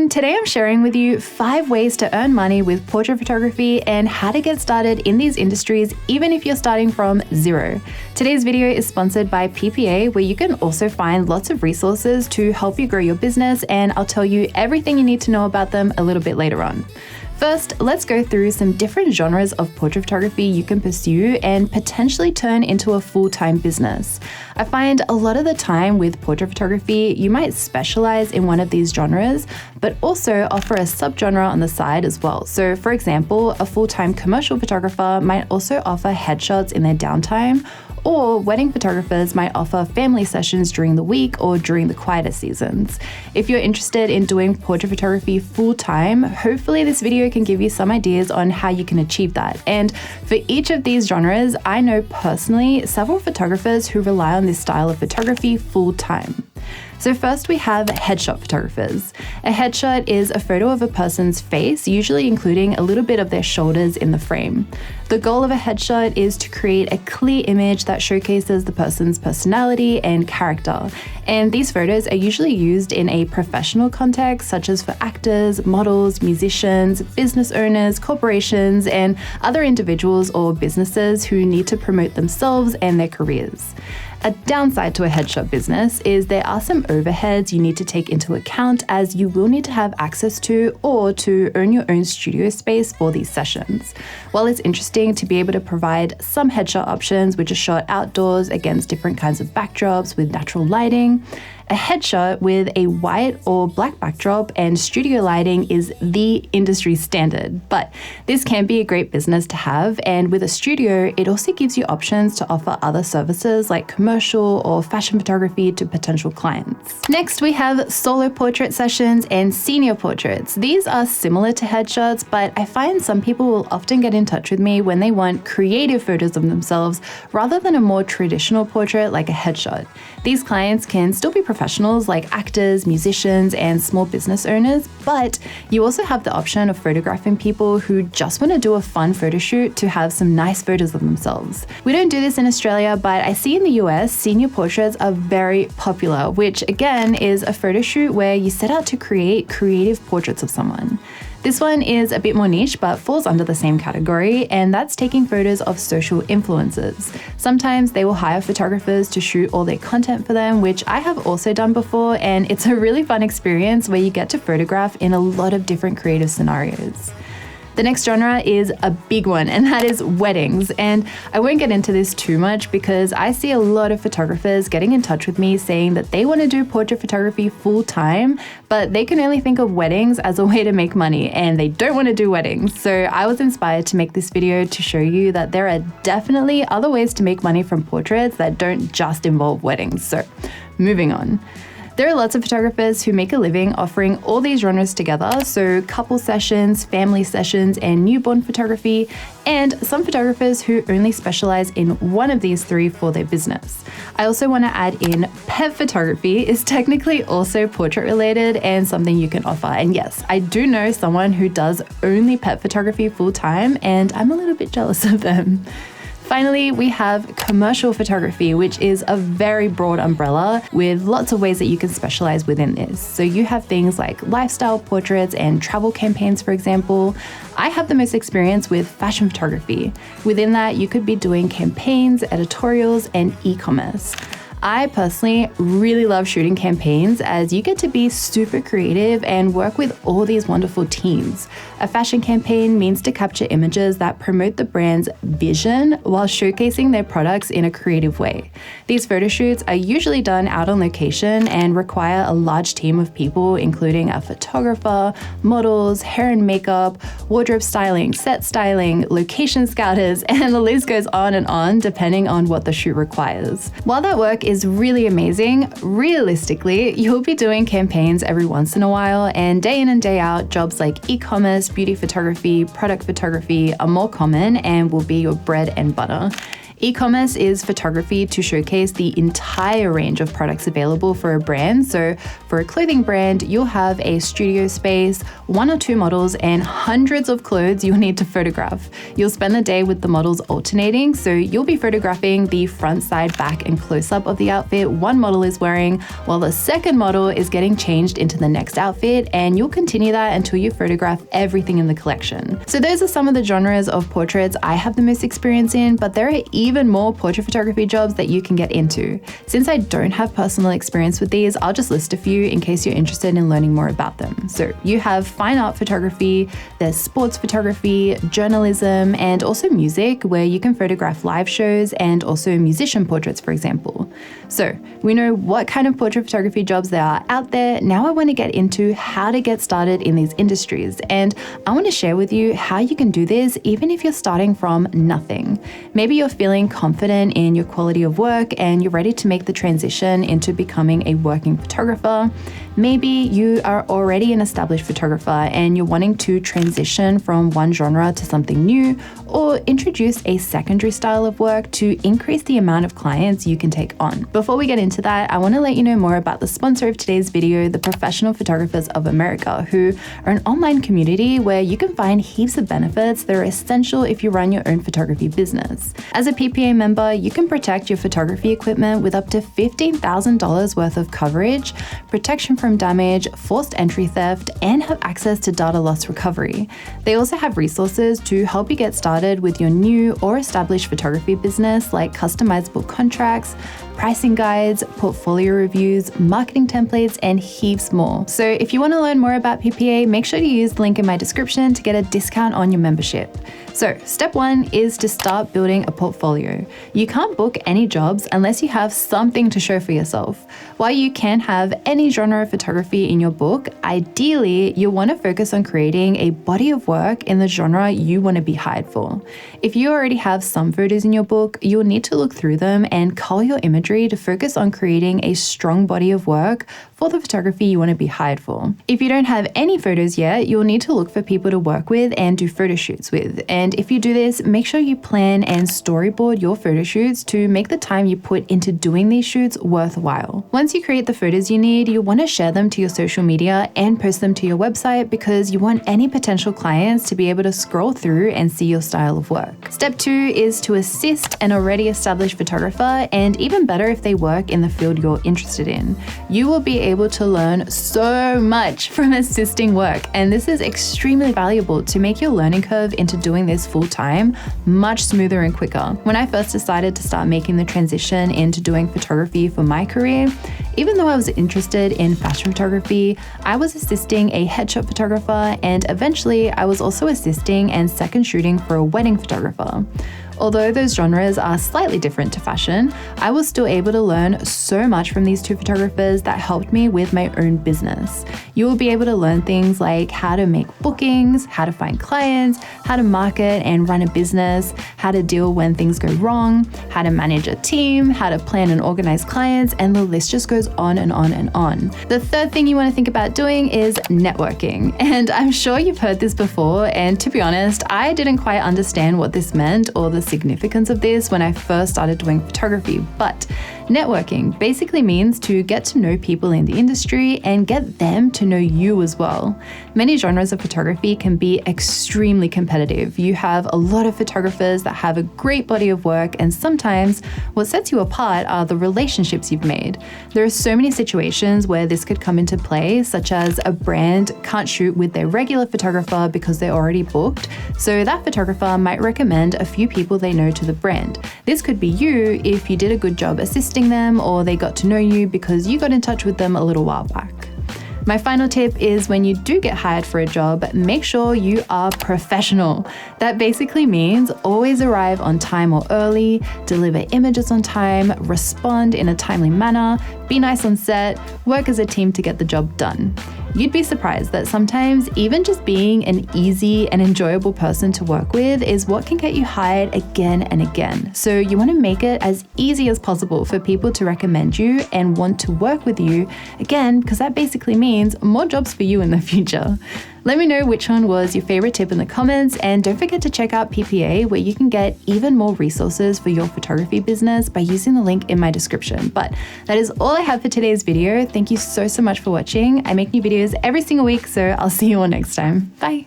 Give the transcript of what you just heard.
everyone, today I'm sharing with you 5 ways to earn money with portrait photography and how to get started in these industries even if you're starting from zero. Today's video is sponsored by PPA, where you can also find lots of resources to help you grow your business, and I'll tell you everything you need to know about them a little bit later on. First, let's go through some different genres of portrait photography you can pursue and potentially turn into a full-time business. I find a lot of the time with portrait photography, you might specialize in one of these genres, but also offer a subgenre on the side as well. So for example, a full-time commercial photographer might also offer headshots in their downtime, or wedding photographers might offer family sessions during the week or during the quieter seasons. If you're interested in doing portrait photography full-time, hopefully this video can give you some ideas on how you can achieve that. And for each of these genres, I know personally several photographers who rely on this style of photography full-time. So first we have headshot photographers. A headshot is a photo of a person's face, usually including a little bit of their shoulders in the frame. The goal of a headshot is to create a clear image that showcases the person's personality and character. And these photos are usually used in a professional context, such as for actors, models, musicians, business owners, corporations, and other individuals or businesses who need to promote themselves and their careers. A downside to a headshot business is there are some overheads you need to take into account, as you will need to have access to or to own your own studio space for these sessions. While it's interesting to be able to provide some headshot options which are shot outdoors against different kinds of backdrops with natural lighting, a headshot with a white or black backdrop and studio lighting is the industry standard, but this can be a great business to have, and with a studio, it also gives you options to offer other services like commercial or fashion photography to potential clients. Next, we have solo portrait sessions and senior portraits. These are similar to headshots, but I find some people will often get in touch with me when they want creative photos of themselves rather than a more traditional portrait like a headshot. These clients can still be professionals like actors, musicians, and small business owners, but you also have the option of photographing people who just want to do a fun photo shoot to have some nice photos of themselves. We don't do this in Australia, but I see in the US, senior portraits are very popular, which again is a photo shoot where you set out to create creative portraits of someone. This one is a bit more niche, but falls under the same category, and that's taking photos of social influencers. Sometimes they will hire photographers to shoot all their content for them, which I have also done before, and it's a really fun experience where you get to photograph in a lot of different creative scenarios. The next genre is a big one, and that is weddings. And I won't get into this too much because I see a lot of photographers getting in touch with me saying that they want to do portrait photography full time, but they can only think of weddings as a way to make money and they don't want to do weddings. So I was inspired to make this video to show you that there are definitely other ways to make money from portraits that don't just involve weddings. So moving on. There are lots of photographers who make a living offering all these genres together, so couple sessions, family sessions, and newborn photography, and some photographers who only specialize in one of these 3 for their business. I also want to add in pet photography is technically also portrait related and something you can offer. And yes, I do know someone who does only pet photography full time, and I'm a little bit jealous of them. Finally, we have commercial photography, which is a very broad umbrella with lots of ways that you can specialize within this. So you have things like lifestyle portraits and travel campaigns, for example. I have the most experience with fashion photography. Within that, you could be doing campaigns, editorials, and e-commerce. I personally really love shooting campaigns as you get to be super creative and work with all these wonderful teams. A fashion campaign means to capture images that promote the brand's vision while showcasing their products in a creative way. These photo shoots are usually done out on location and require a large team of people, including a photographer, models, hair and makeup, wardrobe styling, set styling, location scouters, and the list goes on depending on what the shoot requires. While that work is really amazing, realistically, you'll be doing campaigns every once in a while, and day in and day out, jobs like e-commerce, beauty photography, product photography are more common and will be your bread and butter. E-commerce is photography to showcase the entire range of products available for a brand. So for a clothing brand, you'll have a studio space, 1 or 2 models, and hundreds of clothes you'll need to photograph. You'll spend the day with the models alternating, so you'll be photographing the front, side, back, and close-up of the outfit one model is wearing, while the second model is getting changed into the next outfit, and you'll continue that until you photograph everything in the collection. So those are some of the genres of portraits I have the most experience in, but there are even more portrait photography jobs that you can get into. Since I don't have personal experience with these, I'll just list a few in case you're interested in learning more about them. So you have fine art photography, there's sports photography, journalism, and also music, where you can photograph live shows and also musician portraits, for example. So we know what kind of portrait photography jobs there are out there. Now I want to get into how to get started in these industries, and I want to share with you how you can do this even if you're starting from nothing. Maybe you're feeling confident in your quality of work and you're ready to make the transition into becoming a working photographer. Maybe you are already an established photographer and you're wanting to transition from one genre to something new, or introduce a secondary style of work to increase the amount of clients you can take on. Before we get into that, I want to let you know more about the sponsor of today's video, the Professional Photographers of America, who are an online community where you can find heaps of benefits that are essential if you run your own photography business. As a PPA member, you can protect your photography equipment with up to $15,000 worth of coverage, protection from damage, forced entry theft, and have access to data loss recovery. They also have resources to help you get started with your new or established photography business, like customizable contracts, pricing guides, portfolio reviews, marketing templates, and heaps more. So if you want to learn more about PPA, make sure to use the link in my description to get a discount on your membership. So step 1 is to start building a portfolio. You can't book any jobs unless you have something to show for yourself. While you can have any genre of photography in your book, ideally you want to focus on creating a body of work in the genre you want to be hired for. If you already have some photos in your book, you'll need to look through them and cull your imagery to focus on creating a strong body of work for the photography you want to be hired for. If you don't have any photos yet, you'll need to look for people to work with and do photo shoots with. And if you do this, make sure you plan and storyboard your photo shoots to make the time you put into doing these shoots worthwhile. Once you create the photos you need, you want to share them to your social media and post them to your website, because you want any potential clients to be able to scroll through and see your style of work. Step 2 is to assist an already established photographer, and even better if they work in the field you're interested in. You will be able to learn so much from assisting work, and this is extremely valuable to make your learning curve into doing this full-time much smoother and quicker. When I first decided to start making the transition into doing photography for my career, even though I was interested in fashion photography, I was assisting a headshot photographer, and eventually I was also assisting and second shooting for a wedding photographer. Although those genres are slightly different to fashion, I was still able to learn so much from these two photographers that helped me with my own business. You will be able to learn things like how to make bookings, how to find clients, how to market and run a business, how to deal when things go wrong, how to manage a team, how to plan and organize clients, and the list just goes on and on and on. The third thing you want to think about doing is networking. And I'm sure you've heard this before, and to be honest, I didn't quite understand what this meant or the significance of this when I first started doing photography, but networking basically means to get to know people in the industry and get them to know you as well. Many genres of photography can be extremely competitive. You have a lot of photographers that have a great body of work, and sometimes what sets you apart are the relationships you've made. There are so many situations where this could come into play, such as a brand can't shoot with their regular photographer because they're already booked, so that photographer might recommend a few people they know to the brand. This could be you if you did a good job assisting them, or they got to know you because you got in touch with them a little while back. My final tip is, when you do get hired for a job, make sure you are professional. That basically means always arrive on time or early, deliver images on time, respond in a timely manner, be nice on set, work as a team to get the job done. You'd be surprised that sometimes even just being an easy and enjoyable person to work with is what can get you hired again and again. So you want to make it as easy as possible for people to recommend you and want to work with you again, because that basically means more jobs for you in the future. Let me know which one was your favorite tip in the comments, and don't forget to check out PPA, where you can get even more resources for your photography business by using the link in my description. But that is all I have for today's video. Thank you so much for watching. I make new videos every single week, so I'll see you all next time. Bye.